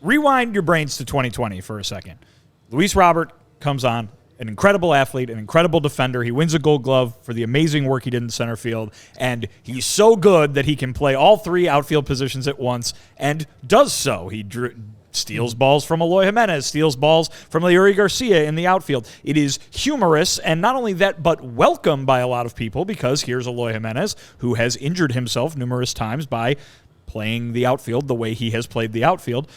rewind your brains to 2020 for a second. Luis Robert comes on, an incredible athlete, an incredible defender. He wins a Gold Glove for the amazing work he did in center field, and he's so good that he can play all three outfield positions at once and does so. He steals balls from Eloy Jimenez, steals balls from Yuri Garcia in the outfield. It is humorous, and not only that, but welcome by a lot of people, because here's Eloy Jimenez, who has injured himself numerous times by playing the outfield the way he has played the outfield.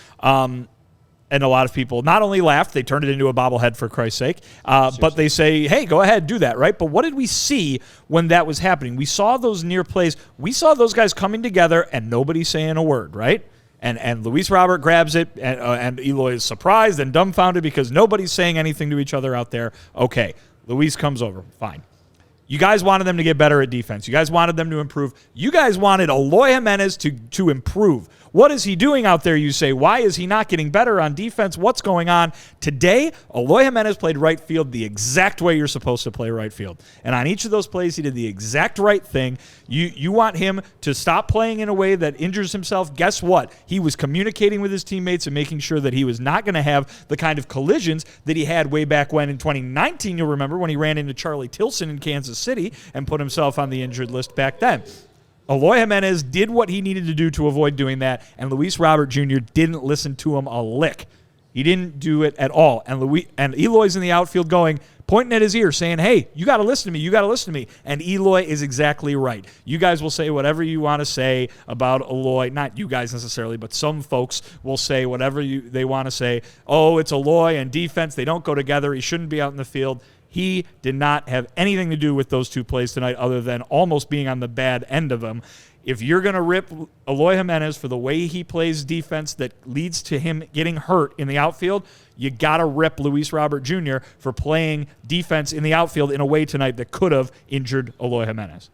And a lot of people not only laughed, they turned it into a bobblehead, for Christ's sake, but they say, hey, go ahead, do that, right? But what did we see when that was happening? We saw those near plays. We saw those guys coming together and nobody saying a word, right? And Luis Robert grabs it, and Eloy is surprised and dumbfounded because nobody's saying anything to each other out there. Okay, Luis comes over. Fine. You guys wanted them to get better at defense. You guys wanted them to improve. You guys wanted Eloy Jimenez to improve. What is he doing out there, you say? Why is he not getting better on defense? What's going on? Today, Eloy Jimenez played right field the exact way you're supposed to play right field. And on each of those plays, he did the exact right thing. You want him to stop playing in a way that injures himself. Guess what? He was communicating with his teammates and making sure that he was not going to have the kind of collisions that he had way back when in 2019, you'll remember, when he ran into Charlie Tilson in Kansas City and put himself on the injured list back then. Eloy Jimenez did what he needed to do to avoid doing that, and Luis Robert Jr. didn't listen to him a lick. He didn't do it at all. And Eloy's in the outfield pointing at his ear, saying, hey, you got to listen to me. You got to listen to me. And Eloy is exactly right. You guys will say whatever you want to say about Eloy. Not you guys necessarily, but some folks will say whatever they want to say. Oh, it's Eloy and defense. They don't go together. He shouldn't be out in the field. He did not have anything to do with those two plays tonight other than almost being on the bad end of them. If you're going to rip Eloy Jimenez for the way he plays defense that leads to him getting hurt in the outfield, you got to rip Luis Robert Jr. for playing defense in the outfield in a way tonight that could have injured Eloy Jimenez.